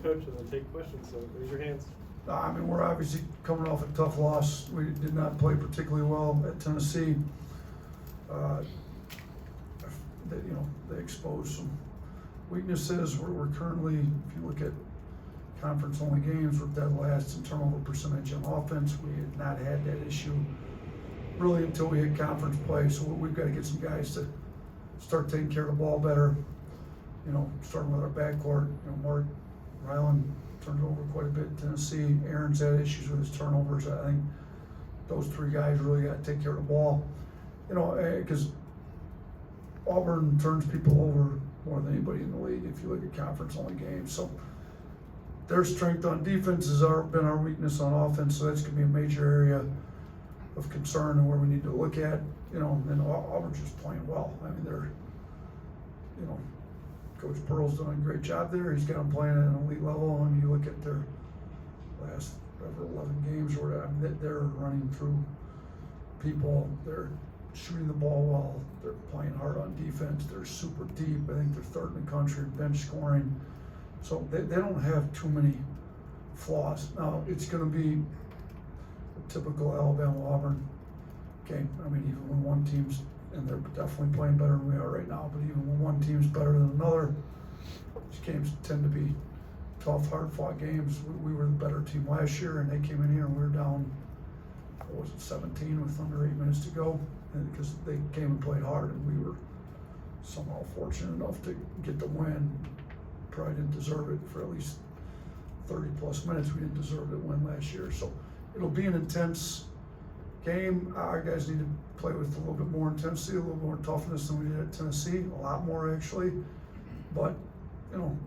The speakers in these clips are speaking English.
Coach, and then take questions, so raise your hands. I mean, we're obviously coming off a tough loss. We did not play particularly well at Tennessee. They exposed some weaknesses. We're currently, if you look at conference-only games, we're dead last in turnover percentage on offense. We had not had that issue really until we hit conference play. So we've got to get some guys to start taking care of the ball better. Starting with our backcourt. Mark Ryland turned it over quite a bit in Tennessee. Aaron's had issues with his turnovers. I think those three guys really got to take care of the ball. Because Auburn turns people over more than anybody in the league if you look at conference-only games. So their strength on defense has been our weakness on offense. So that's going to be a major area of concern and where we need to look at. And Auburn's just playing well. I mean, they're, Coach Pearl's done a great job there. He's got them playing at an elite level. And you look at their last 11 games or whatever, I mean, they're running through people. They're shooting the ball well. They're playing hard on defense. They're super deep. I think they're third in the country in bench scoring. So they don't have too many flaws. Now, it's going to be a typical Alabama-Auburn game. I mean, even when one team's, and they're definitely playing better than we are right now, but even when one team's better than another, these games tend to be tough, hard-fought games. We were the better team last year, and they came in here and we were down, 17 with under 8 minutes to go, and because they came and played hard, and we were somehow fortunate enough to get the win. Probably didn't deserve it for at least 30-plus minutes. We didn't deserve to win last year, so it'll be an intense game. Our guys need to play with a little bit more intensity, a little more toughness than we did at Tennessee, a lot more actually. But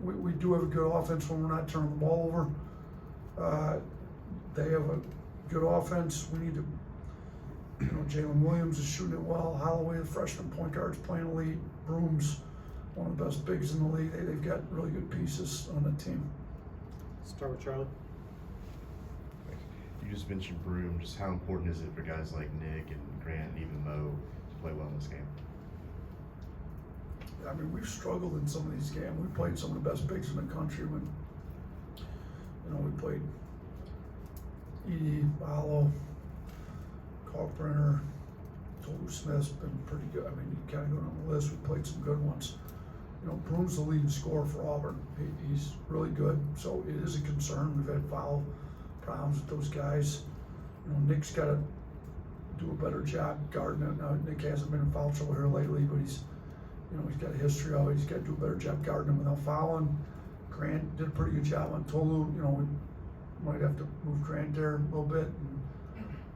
we do have a good offense when we're not turning the ball over. They have a good offense. We need to, Jalen Williams is shooting it well. Holloway, the freshman point guard, is playing elite. Broom's one of the best bigs in the league. They've got really good pieces on the team. Start with Charlie. You just mentioned Broom. Just how important is it for guys like Nick and Grant and even Mo to play well in this game? I mean, we've struggled in some of these games. We played some of the best bigs in the country when, we played Edie, Allo, Kalkbrenner, Tolu Smith's been pretty good. I mean, you kind of go down the list. We played some good ones. Broom's the leading scorer for Auburn. He's really good, so it is a concern. We've had foul problems with those guys. Nick's got to do a better job guarding it. Now, Nick hasn't been in foul trouble here lately, but he's got a history of it. He's got to do a better job guarding him without fouling. Grant did a pretty good job on Tolu. We might have to move Grant there a little bit. And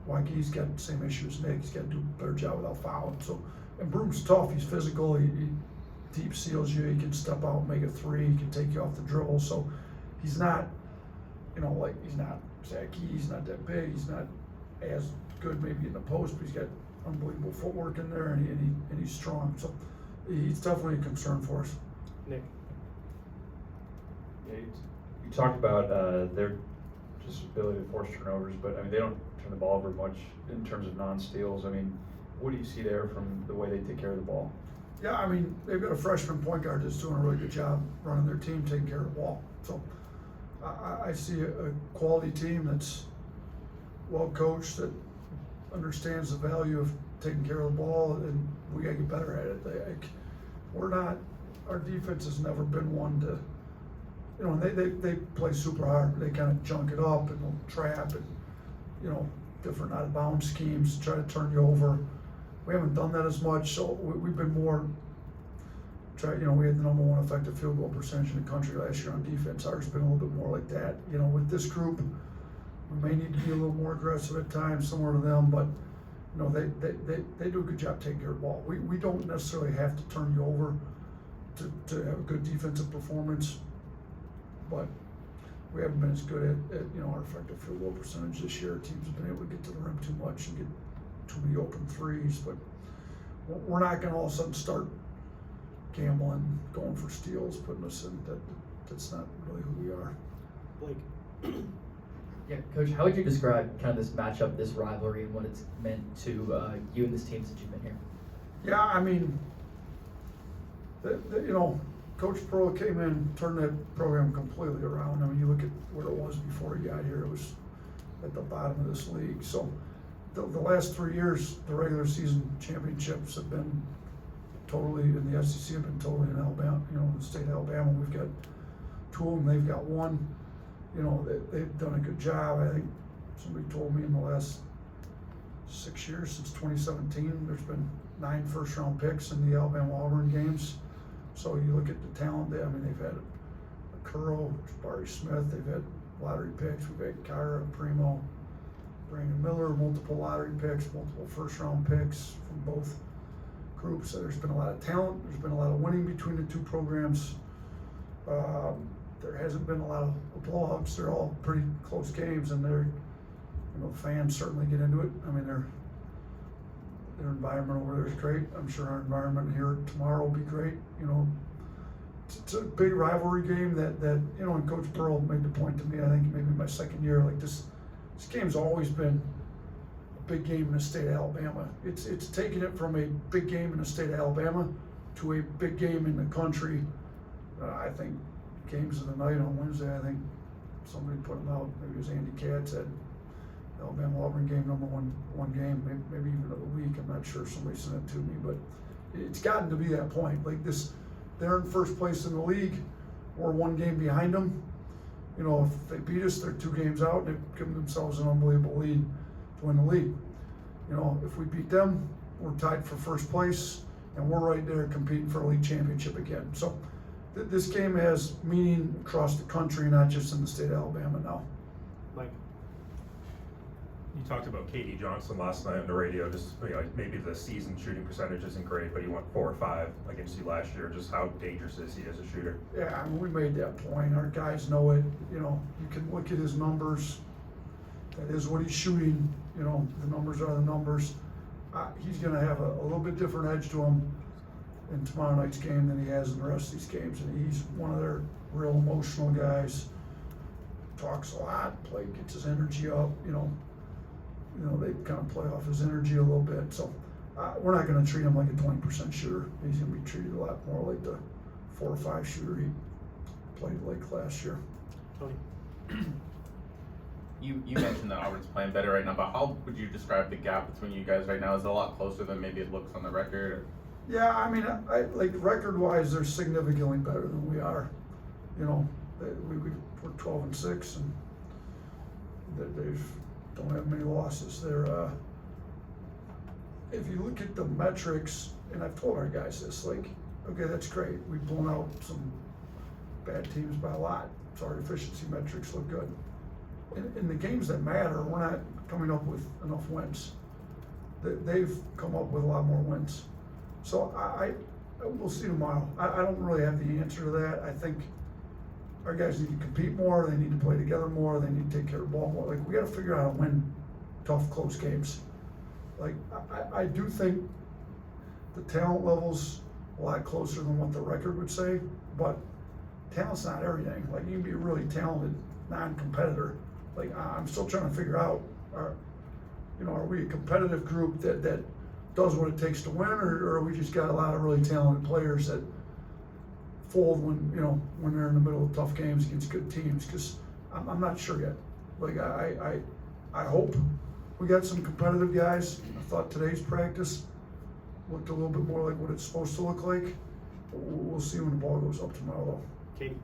Waige's got the same issue as Nick. He's got to do a better job without fouling. So, and Broom's tough. He's physical. He deep seals you. He can step out and make a three. He can take you off the dribble. So he's not, he's not Zach Key. He's not that big. He's not as good maybe in the post, but he's got unbelievable footwork in there, and he's strong. So he's definitely a concern for us. Nick. Yeah, you talked about their just ability to force turnovers, but I mean they don't turn the ball over much in terms of non-steals. I mean, what do you see there from the way they take care of the ball? Yeah, I mean, they've got a freshman point guard that's doing a really good job running their team, taking care of the ball. So I see a quality team that's well coached, that understands the value of taking care of the ball, and we gotta get better at it. Our defense has never been one to, they play super hard. They kind of junk it up and they'll trap and, different out of bounds schemes to try to turn you over. We haven't done that as much, so we've been more we had the #1 effective field goal percentage in the country last year on defense. Ours has been a little bit more like that. With this group, we may need to be a little more aggressive at times, similar to them, but they do a good job taking care of the ball. We don't necessarily have to turn you over to have a good defensive performance, but we haven't been as good at our effective field goal percentage this year. Teams have been able to get to the rim too much and get too many open threes, but we're not going to all of a sudden start gambling, going for steals, putting us in that's not really who we are. Blake. Yeah, Coach, how would you describe kind of this matchup, this rivalry, and what it's meant to you and this team since you've been here? Yeah, I mean, Coach Pearl came in, turned that program completely around. I mean, you look at what it was before he got here, it was at the bottom of this league. So the last 3 years, the regular season championships have been totally, in the SEC have been totally in Alabama, in the state of Alabama. We've got 2 of them, they've got 1. They've done a good job. I think somebody told me in the last 6 years, since 2017, there's been 9 first-round picks in the Alabama-Auburn games. So you look at the talent there. I mean, they've had a Curl, Jabari Smith. They've had lottery picks. We've had Kyra, Primo, Brandon Miller, multiple lottery picks, multiple first-round picks from both groups. So there's been a lot of talent. There's been a lot of winning between the 2 programs. There hasn't been a lot of blowouts. They're all pretty close games, and fans certainly get into it. I mean, their environment over there is great. I'm sure our environment here tomorrow will be great. It's a big rivalry game that and Coach Pearl made the point to me, I think maybe my second year, like this game's always been a big game in the state of Alabama. It's taken it from a big game in the state of Alabama to a big game in the country. I think games of the night on Wednesday, I think somebody put them out, maybe it was Andy Katz, said Alabama-Auburn game, number one game, maybe even of the week. I'm not sure, somebody sent it to me, but it's gotten to be that point. Like this, they're in first place in the league. We're 1 game behind them. If they beat us, they're 2 games out. They've given themselves an unbelievable lead to win the league. If we beat them, we're tied for first place, and we're right there competing for a league championship again. So this game has meaning across the country, not just in the state of Alabama now. Mike. You talked about Katie Johnson last night on the radio. Just maybe the season shooting percentage isn't great, but he went 4 or 5 against you last year. Just how dangerous is he as a shooter? Yeah, I mean, we made that point. Our guys know it. You can look at his numbers. That is what he's shooting. The numbers are the numbers. He's going to have a little bit different edge to him in tomorrow night's game than he has in the rest of these games. And he's one of their real emotional guys. Talks a lot, gets his energy up. They kind of play off his energy a little bit. So we're not going to treat him like a 20% shooter. He's going to be treated a lot more like the 4 or 5 shooter he played like last year. Tony. You mentioned that Auburn's playing better right now, but how would you describe the gap between you guys right now? Is it a lot closer than maybe it looks on the record? Or? Yeah, I mean, like record-wise, they're significantly better than we are. We're 12-6, and they don't have many losses. If you look at the metrics, and I've told our guys this, okay, that's great. We've blown out some bad teams by a lot, so our efficiency metrics look good. In the games that matter, we're not coming up with enough wins. They've come up with a lot more wins. So we'll see tomorrow. I don't really have the answer to that. I think our guys need to compete more. They need to play together more. They need to take care of the ball more. We got to figure out how to win tough, close games. I do think the talent level's a lot closer than what the record would say, but talent's not everything. You can be a really talented non-competitor. I'm still trying to figure out, are we a competitive group that does what it takes to win, or we just got a lot of really talented players that fold when they're in the middle of tough games against good teams? Because I'm not sure yet. I hope we got some competitive guys. I thought today's practice looked a little bit more like what it's supposed to look like. We'll see when the ball goes up tomorrow, though. Katie.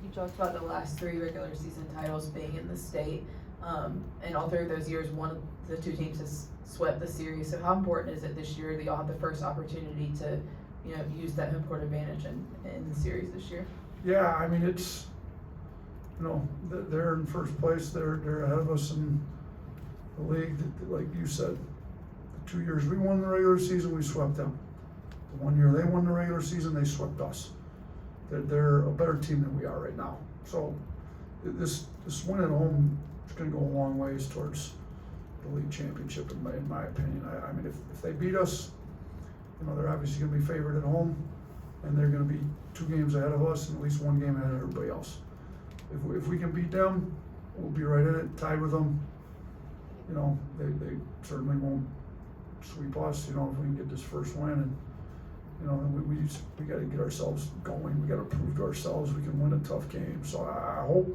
You talked about the last 3 regular season titles being in the state, and all 3 of those years, one of the 2 teams has swept the series. So how important is it this year that y'all have the first opportunity to, use that home court advantage in the series this year? Yeah, I mean, it's, they're in first place. They're ahead of us in the league. Like you said, the 2 years we won the regular season, we swept them. The 1 year they won the regular season, they swept us. They're a better team than we are right now. So this win at home is going to go a long ways towards the league championship, in my opinion. I mean, if they beat us, they're obviously going to be favored at home, and they're going to be 2 games ahead of us and at least 1 game ahead of everybody else. If we can beat them, we'll be right in it, tied with them. They certainly won't sweep us. If we can get this first win, and you know, we gotta get ourselves going, we gotta prove to ourselves we can win a tough game. So I hope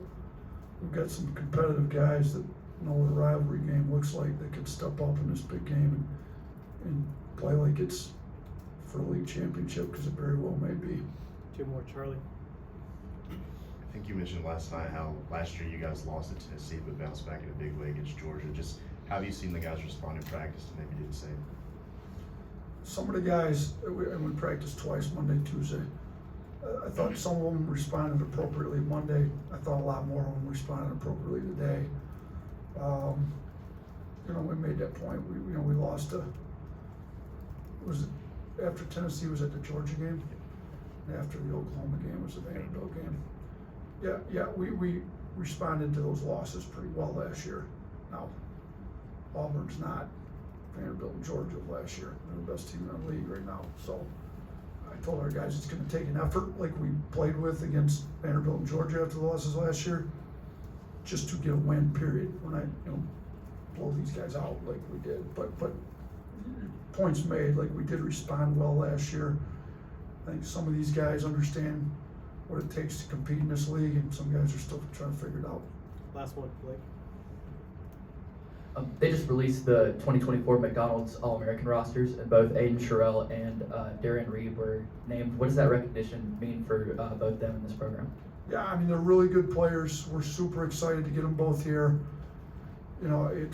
we've got some competitive guys that know what a rivalry game looks like, that can step up in this big game and play like it's for a league championship, because it very well may be. 2 more, Charlie. I think you mentioned last night how last year you guys lost to Tennessee but bounced back in a big way against Georgia. Just how have you seen the guys respond in practice to maybe do the same? Some of the guys, and we practiced twice, Monday, Tuesday. I thought some of them responded appropriately Monday. I thought a lot more of them responded appropriately today. You know, we made that point. We lost was it after Tennessee was at the Georgia game? After the Oklahoma game was the Vanderbilt game. Yeah, we responded to those losses pretty well last year. Now, Auburn's not Vanderbilt and Georgia of last year. They're the best team in the league right now. So I told our guys it's going to take an effort like we played with against Vanderbilt and Georgia after the losses last year, just to get a win, period. We're not, blow these guys out like we did. But points made, like we did respond well last year. I think some of these guys understand what it takes to compete in this league, and some guys are still trying to figure it out. Last one, Blake. They just released the 2024 McDonald's All-American rosters, and both Aiden Sherrill and Darian Reed were named. What does that recognition mean for both them in this program? Yeah, I mean, they're really good players. We're super excited to get them both here. You know, it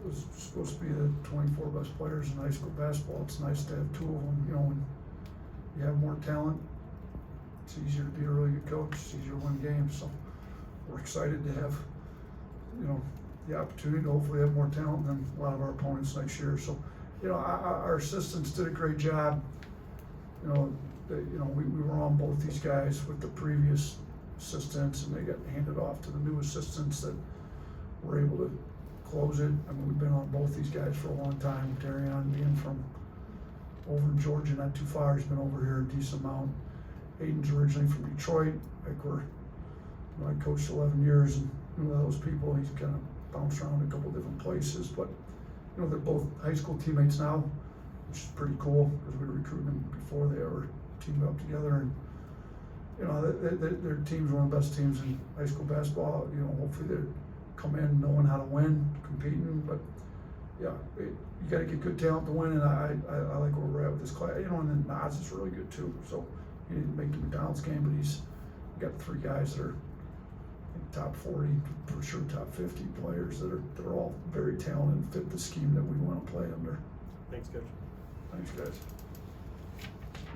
was supposed to be the 24 best players in high school basketball. It's nice to have 2 of them. You know, when you have more talent, it's easier to be a really good coach. It's easier to win games. So we're excited to have, the opportunity to hopefully have more talent than a lot of our opponents next year. So, our assistants did a great job. We were on both these guys with the previous assistants, and they got handed off to the new assistants that were able to close it. I mean, we've been on both these guys for a long time. Darian being from over in Georgia, not too far, he's been over here a decent amount. Aiden's originally from Detroit. I coached 11 years, and those people, he's kind of bounced around a couple different places, but they're both high school teammates now, which is pretty cool because we were recruiting them before they ever teamed up together. And their team's one of the best teams in high school basketball. Hopefully they come in knowing how to win, competing. But yeah, you got to get good talent to win, and I like where we're at with this class. And then Nas is really good too. So he didn't make the McDonald's game, but he's got 3 guys that are top 40, for sure top 50 players that are all very talented and fit the scheme that we want to play under. Thanks, Coach. Thanks, guys.